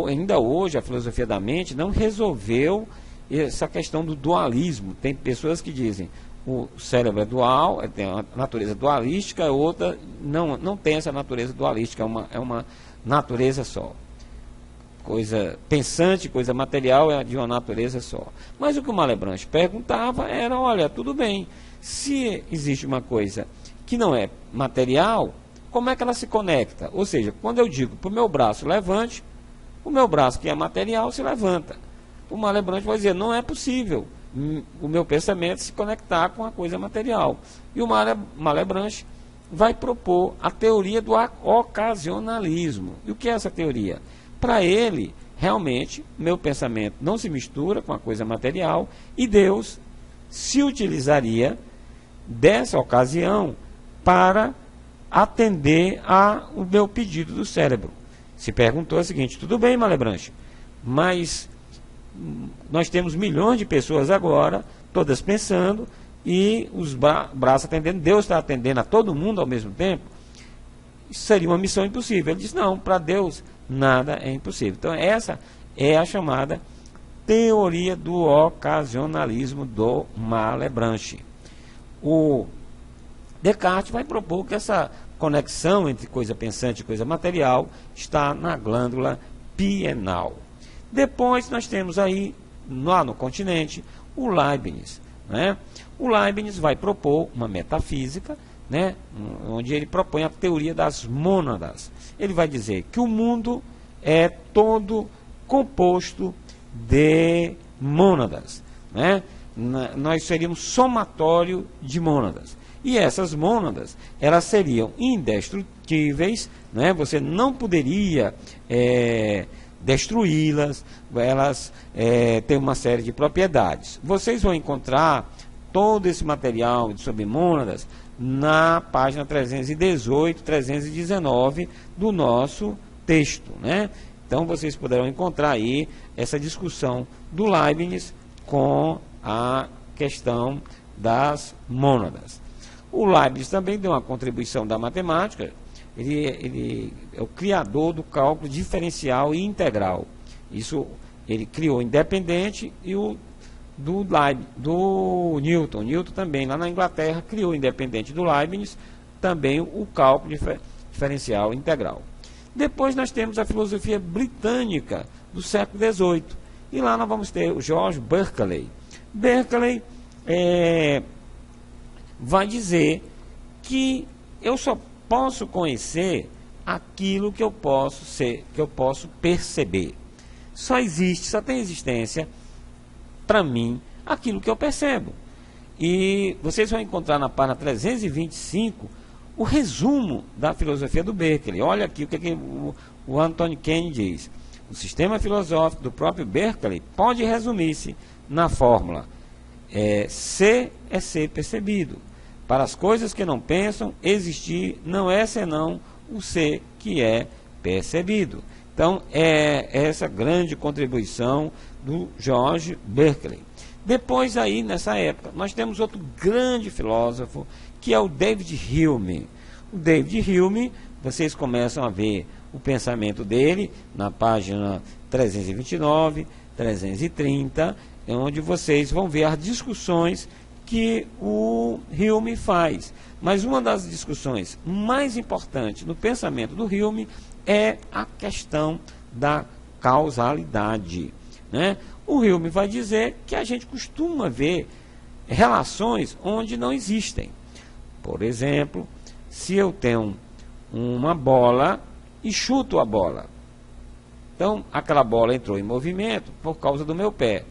ainda hoje a filosofia da mente não resolveu essa questão do dualismo. Tem pessoas que dizem o cérebro é dual, tem uma natureza dualística, outra não tem essa natureza dualística, é uma natureza só. Coisa pensante, coisa material é de uma natureza só. Mas o que o Malebranche perguntava era, olha, tudo bem, se existe uma coisa que não é material, como é que ela se conecta? Ou seja, quando eu digo para o meu braço levante, o meu braço que é material se levanta. O Malebranche vai dizer, não é possível o meu pensamento se conectar com a coisa material. E o Malebranche vai propor a teoria do ocasionalismo. E o que é essa teoria? Para ele, realmente, meu pensamento não se mistura com a coisa material e Deus se utilizaria dessa ocasião para atender ao meu pedido do cérebro. Se perguntou o seguinte, tudo bem, Malebranche, mas nós temos milhões de pessoas agora, todas pensando, e os braços atendendo, Deus está atendendo a todo mundo ao mesmo tempo. Isso seria uma missão impossível. Ele disse, não, para Deus nada é impossível. Então essa é a chamada teoria do ocasionalismo do Malebranche. O Descartes vai propor que essa conexão entre coisa pensante e coisa material está na glândula pineal. Depois nós temos aí, lá no continente, o Leibniz. Né? O Leibniz vai propor uma metafísica, né? Onde ele propõe a teoria das mônadas. Ele vai dizer que o mundo é todo composto de mônadas. Né? Nós seríamos somatório de mônadas. E essas mônadas, elas seriam indestrutíveis, né? Você não poderia destruí-las, elas têm uma série de propriedades. Vocês vão encontrar todo esse material sobre mônadas na página 318, 319 do nosso texto. Né? Então vocês poderão encontrar aí essa discussão do Leibniz com a questão das mônadas. O Leibniz também deu uma contribuição da matemática. Ele é o criador do cálculo diferencial e integral. Isso ele criou independente, e o do Newton. Newton também, lá na Inglaterra, criou independente do Leibniz, também o cálculo diferencial e integral. Depois nós temos a filosofia britânica do século XVIII. E lá nós vamos ter o George Berkeley. Berkeley vai dizer que eu só posso conhecer aquilo que eu posso ser, que eu posso perceber. Só tem existência para mim aquilo que eu percebo. E vocês vão encontrar na página 325 o resumo da filosofia do Berkeley. Olha aqui o que o Anthony Kane diz. O sistema filosófico do próprio Berkeley pode resumir-se na fórmula: ser é ser percebido. Para as coisas que não pensam, existir não é senão o ser que é percebido. Então, é essa grande contribuição do George Berkeley. Depois, aí, nessa época, nós temos outro grande filósofo, que é o David Hume. O David Hume, vocês começam a ver o pensamento dele na página 329, 330, onde vocês vão ver as discussões que o Hume faz. Mas uma das discussões mais importantes no pensamento do Hume é a questão da causalidade. Né? O Hume vai dizer que a gente costuma ver relações onde não existem. Por exemplo, se eu tenho uma bola e chuto a bola, então aquela bola entrou em movimento por causa do meu pé.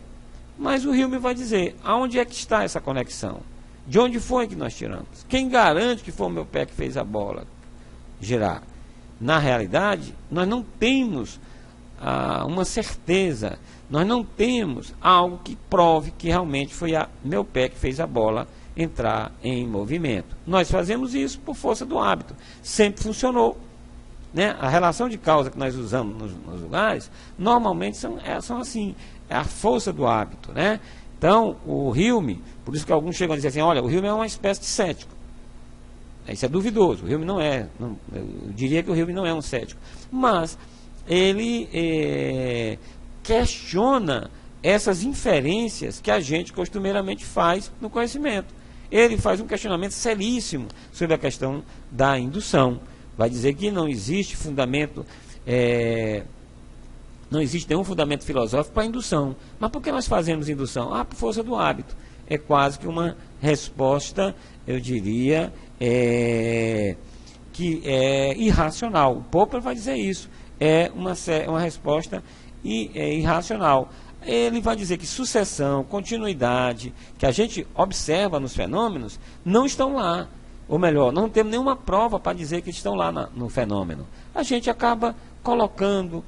Mas o Hume vai dizer, aonde é que está essa conexão? De onde foi que nós tiramos? Quem garante que foi o meu pé que fez a bola girar? Na realidade, nós não temos uma certeza, nós não temos algo que prove que realmente foi meu pé que fez a bola entrar em movimento. Nós fazemos isso por força do hábito. Sempre funcionou. Né? A relação de causa que nós usamos nos lugares, normalmente são assim. É a força do hábito, né? Então, o Hume, por isso que alguns chegam a dizer assim, olha, o Hume é uma espécie de cético. Isso é duvidoso, o Hume não é, eu diria que o Hume não é um cético. Mas ele questiona essas inferências que a gente costumeiramente faz no conhecimento. Ele faz um questionamento seríssimo sobre a questão da indução. Vai dizer que não existe fundamento, não existe nenhum fundamento filosófico para a indução. Mas por que nós fazemos indução? Ah, por força do hábito. É quase que uma resposta, eu diria, que é irracional. O Popper vai dizer isso. É uma resposta irracional. Ele vai dizer que sucessão, continuidade, que a gente observa nos fenômenos, não estão lá. Ou melhor, não temos nenhuma prova para dizer que estão lá no fenômeno. A gente acaba colocando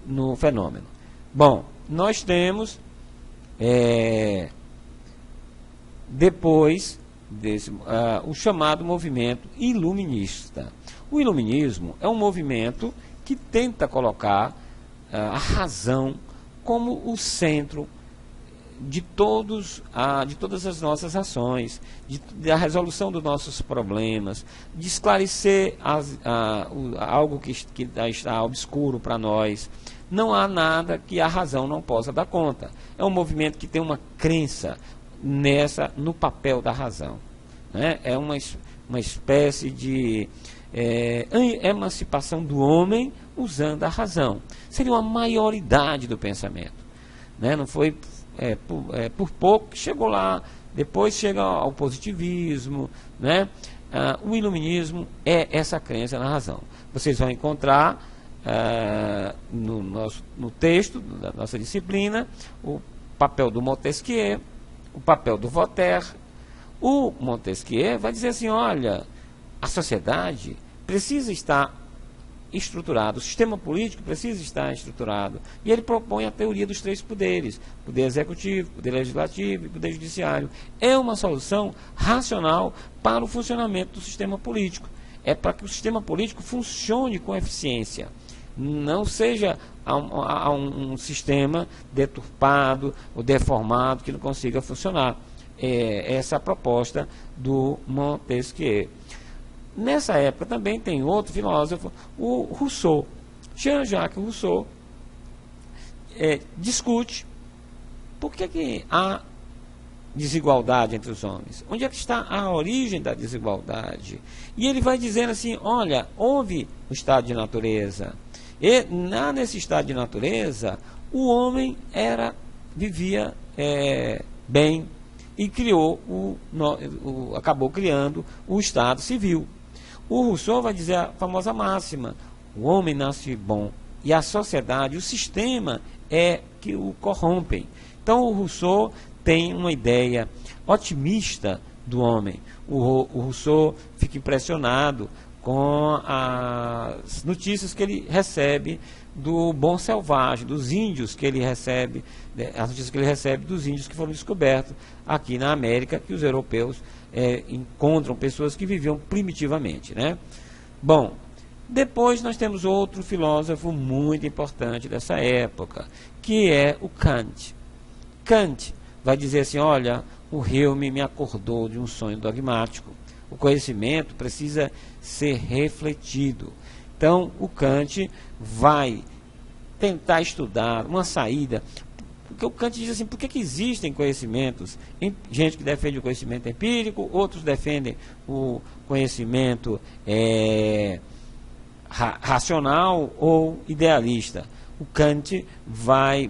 no fenômeno. Bom, nós temos, depois desse, o chamado movimento iluminista. O iluminismo é um movimento que tenta colocar a razão como o centro de todas as nossas ações, da resolução dos nossos problemas, de esclarecer algo que está obscuro para nós. Não há nada que a razão não possa dar conta. É um movimento que tem uma crença no papel da razão, né? É uma espécie de emancipação do homem usando a razão. Seria uma maioridade do pensamento, né? Não foi por pouco que chegou lá. Depois chega ao positivismo, né? O iluminismo é essa crença na razão. Vocês vão encontrar no texto da nossa disciplina o papel do Montesquieu, o papel do Voltaire. O Montesquieu vai dizer assim: olha, a sociedade precisa estar estruturada, o sistema político precisa estar estruturado. E ele propõe a teoria dos três poderes: poder executivo, poder legislativo e poder judiciário. É uma solução racional para o funcionamento do sistema político. É para que o sistema político funcione com eficiência. Não seja um sistema deturpado ou deformado que não consiga funcionar. Essa é a proposta do Montesquieu. Nessa época também tem outro filósofo, o Rousseau. Jean-Jacques Rousseau discute por que há desigualdade entre os homens. Onde é que está a origem da desigualdade? E ele vai dizendo assim: olha, houve o estado de natureza. E nesse estado de natureza, o homem vivia bem e acabou criando o Estado civil. O Rousseau vai dizer a famosa máxima: o homem nasce bom e a sociedade, o sistema é que o corrompem. Então o Rousseau tem uma ideia otimista do homem. O Rousseau fica impressionado com as notícias que ele recebe do bom selvagem, dos índios que ele recebe, as notícias que ele recebe dos índios que foram descobertos aqui na América, que os europeus encontram pessoas que viviam primitivamente, né? Bom, depois nós temos outro filósofo muito importante dessa época, que é o Kant. Kant vai dizer assim: olha, o Hume me acordou de um sonho dogmático. O conhecimento precisa ser refletido. Então, o Kant vai tentar estudar uma saída. Porque o Kant diz assim: por que existem conhecimentos? Gente que defende o conhecimento empírico, outros defendem o conhecimento racional ou idealista. O Kant vai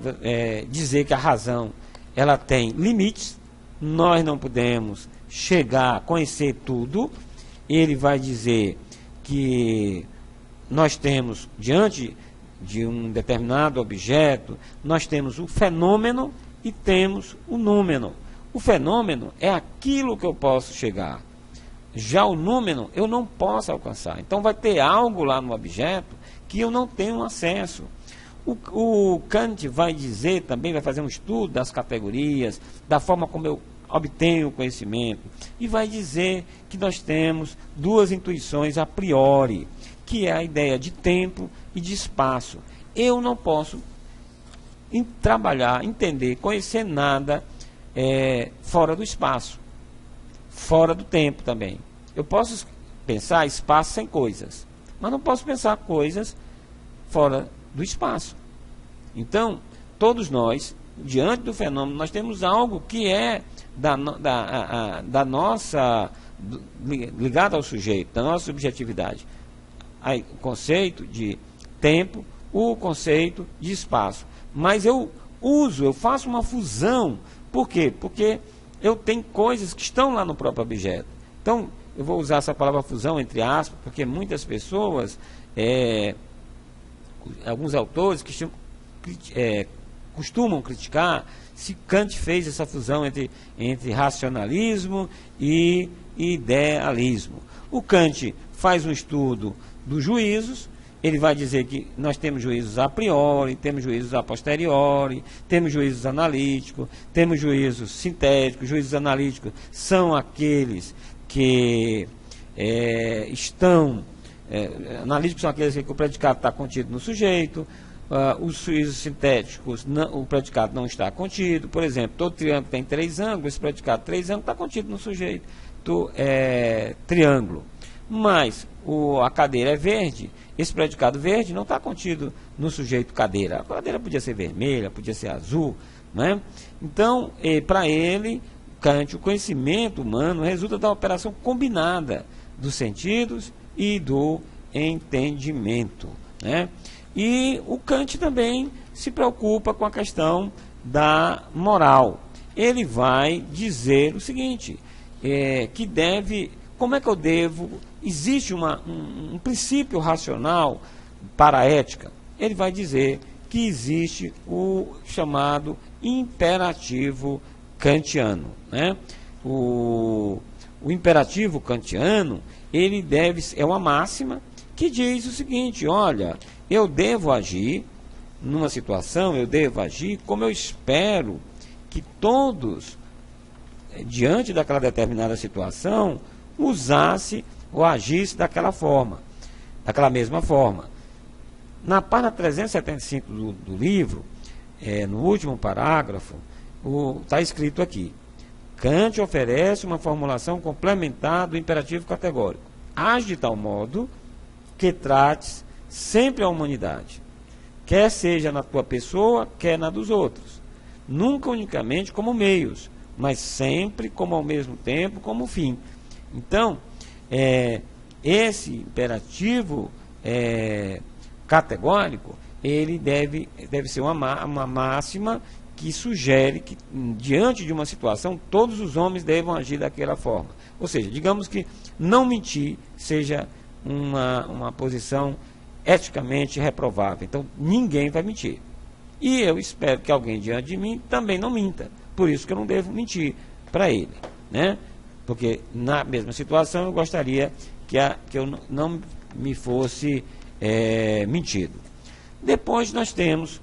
dizer que a razão ela tem limites. Nós não podemos chegar a conhecer tudo. Ele vai dizer que nós temos, diante de um determinado objeto, nós temos o fenômeno e temos o númeno. O fenômeno é aquilo que eu posso chegar. Já o númeno eu não posso alcançar. Então vai ter algo lá no objeto que eu não tenho acesso. O Kant vai dizer também, vai fazer um estudo das categorias, da forma como eu obtenho o conhecimento, e vai dizer que nós temos duas intuições a priori, que é a ideia de tempo e de espaço. Eu não posso trabalhar, entender, conhecer nada fora do espaço, fora do tempo também. Eu posso pensar espaço sem coisas, mas não posso pensar coisas fora do espaço. Então, todos nós diante do fenômeno, nós temos algo que é da nossa, ligado ao sujeito, da nossa subjetividade. Aí, o conceito de tempo, o conceito de espaço. Mas eu faço uma fusão. Por quê? Porque eu tenho coisas que estão lá no próprio objeto. Então, eu vou usar essa palavra fusão entre aspas, porque muitas pessoas, alguns autores costumam criticar se Kant fez essa fusão entre racionalismo e idealismo. O Kant faz um estudo dos juízos. Ele vai dizer que nós temos juízos a priori, temos juízos a posteriori, temos juízos analíticos, temos juízos sintéticos. Juízos analíticos são aqueles que analíticos são aqueles que o predicado está contido no sujeito. Os juízos sintéticos, o predicado não está contido. Por exemplo, todo triângulo tem 3 ângulos, esse predicado 3 ângulos está contido no sujeito do triângulo. Mas a cadeira é verde, esse predicado verde não está contido no sujeito cadeira. A cadeira podia ser vermelha, podia ser azul, né? Então, para ele, Kant, o conhecimento humano resulta da operação combinada dos sentidos e do entendimento, né? E o Kant também se preocupa com a questão da moral. Ele vai dizer o seguinte, como é que eu devo... Existe um princípio racional para a ética. Ele vai dizer que existe o chamado imperativo kantiano, né? O imperativo kantiano, ele é uma máxima que diz o seguinte: olha, eu devo agir numa situação, eu devo agir como eu espero que todos, diante daquela determinada situação, usasse ou agisse daquela forma, daquela mesma forma. Na página 375 do livro, no último parágrafo, está escrito aqui: Kant oferece uma formulação complementar do imperativo categórico. Age de tal modo que trates sempre a humanidade, quer seja na tua pessoa, quer na dos outros. Nunca unicamente como meios, mas sempre como ao mesmo tempo como fim. Então, esse imperativo categórico, ele deve ser uma máxima que sugere que, diante de uma situação, todos os homens devam agir daquela forma. Ou seja, digamos que não mentir seja uma posição eticamente reprovável. Então, ninguém vai mentir. E eu espero que alguém diante de mim também não minta. Por isso que eu não devo mentir para ele, né? Porque na mesma situação eu gostaria que eu não me fosse mentido. Depois nós temos,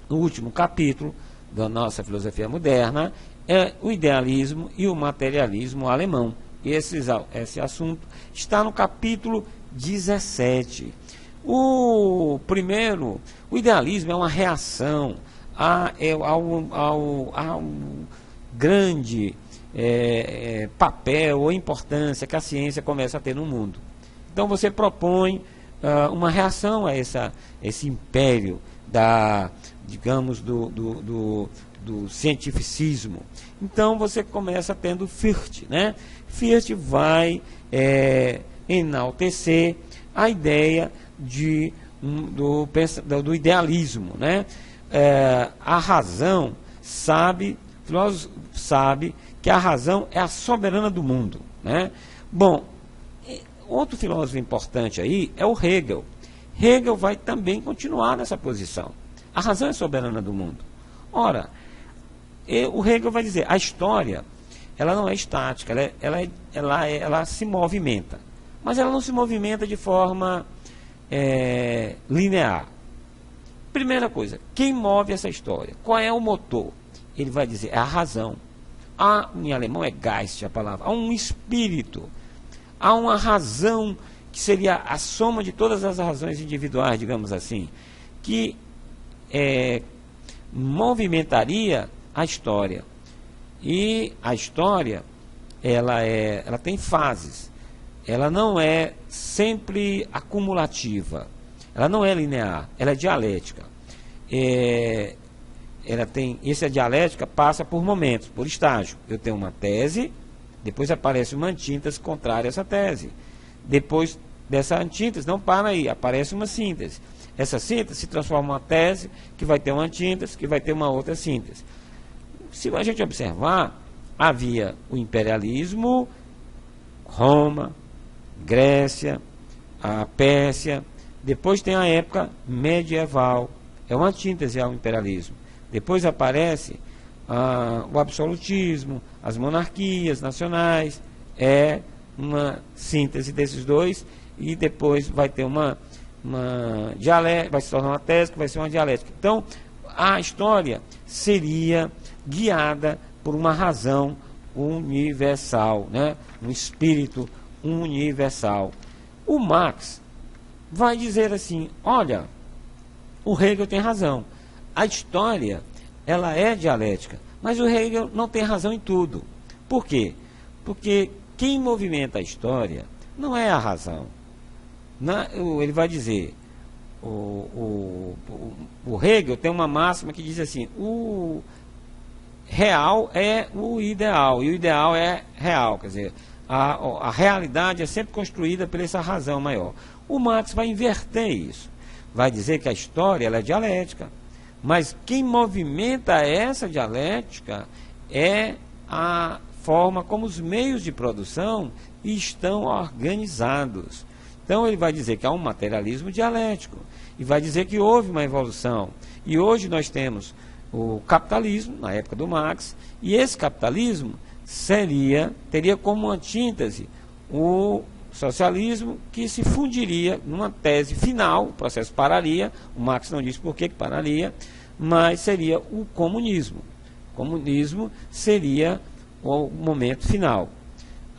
no último capítulo da nossa filosofia moderna, o idealismo e o materialismo alemão. E esse assunto está no capítulo 17. O idealismo é uma reação ao grande papel ou importância que a ciência começa a ter no mundo. Então você propõe uma reação a esse império digamos, do cientificismo. Então você começa tendo Fichte, né? Fichte vai enaltecer a ideia do idealismo, né? A razão o filósofo sabe que a razão é a soberana do mundo, né? Bom, outro filósofo importante aí é o Hegel. Hegel vai também continuar nessa posição. A razão é soberana do mundo. Ora, o Hegel vai dizer, a história, ela não é estática, ela se movimenta. Mas ela não se movimenta de forma linear. Primeira coisa, quem move essa história? Qual é o motor? Ele vai dizer, é a razão. Em alemão é Geist a palavra. Há um espírito. Há uma razão que seria a soma de todas as razões individuais, digamos assim, que movimentaria a história. E a história, ela tem fases. Ela não é sempre acumulativa. Ela não é linear, ela é dialética. essa dialética passa por momentos, por estágio. Eu tenho uma tese, depois aparece uma antítese contrária a essa tese. Depois dessa antítese, não para aí, aparece uma síntese. Essa síntese se transforma em uma tese, que vai ter uma antítese, que vai ter uma outra síntese. Se a gente observar, havia o imperialismo, Roma, Grécia, a Pérsia, depois tem a época medieval, é uma antítese ao imperialismo. Depois aparece o absolutismo, as monarquias nacionais, é uma síntese desses dois, e depois vai ter uma dialética, vai se tornar uma tese, que vai ser uma dialética. Então, a história seria guiada por uma razão universal, né? Um espírito universal. O Marx vai dizer assim, olha, o Hegel tem razão, a história, ela é dialética, mas o Hegel não tem razão em tudo. Por quê? Porque quem movimenta a história não é a razão. Ele vai dizer, o Hegel tem uma máxima que diz assim, o real é o ideal, e o ideal é real, quer dizer, a realidade é sempre construída por essa razão maior. O Marx vai inverter isso, vai dizer que a história ela é dialética, mas quem movimenta essa dialética é a forma como os meios de produção estão organizados. Então ele vai dizer que há um materialismo dialético, e vai dizer que houve uma evolução, e hoje nós temos o capitalismo, na época do Marx, e esse capitalismo teria como antítese o socialismo, que se fundiria numa tese final, o processo pararia, o Marx não diz por que pararia, mas seria o comunismo. O comunismo seria o momento final.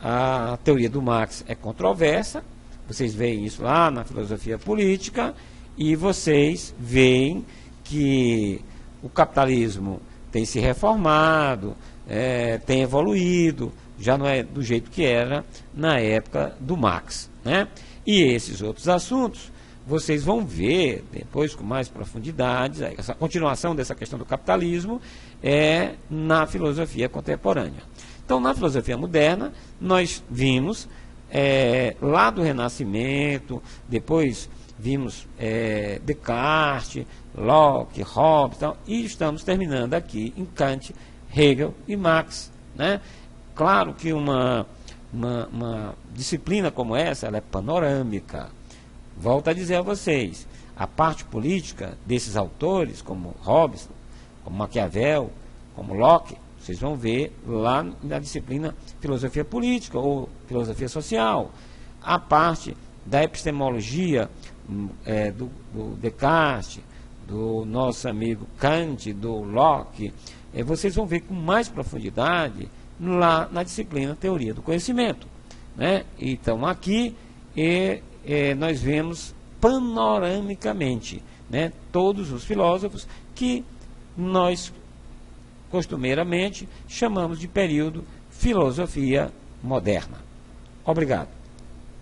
A teoria do Marx é controversa, vocês veem isso lá na filosofia política, e vocês veem que o capitalismo tem se reformado, tem evoluído, já não é do jeito que era na época do Marx, né? E esses outros assuntos, vocês vão ver depois com mais profundidade, essa continuação dessa questão do capitalismo na filosofia contemporânea. Então, na filosofia moderna, nós vimos lá do Renascimento, depois vimos Descartes, Locke, Hobbes, e estamos terminando aqui em Kant, Hegel e Marx, né? Claro que uma disciplina como essa, ela é panorâmica. Volto a dizer a vocês, a parte política desses autores, como Hobbes, como Maquiavel, como Locke, vocês vão ver lá na disciplina filosofia política ou filosofia social. A parte da epistemologia do Descartes, do nosso amigo Kant, do Locke, vocês vão ver com mais profundidade lá na disciplina Teoria do Conhecimento, né? Então aqui nós vemos panoramicamente, né, todos os filósofos que nós costumeiramente chamamos de período filosofia moderna. Obrigado.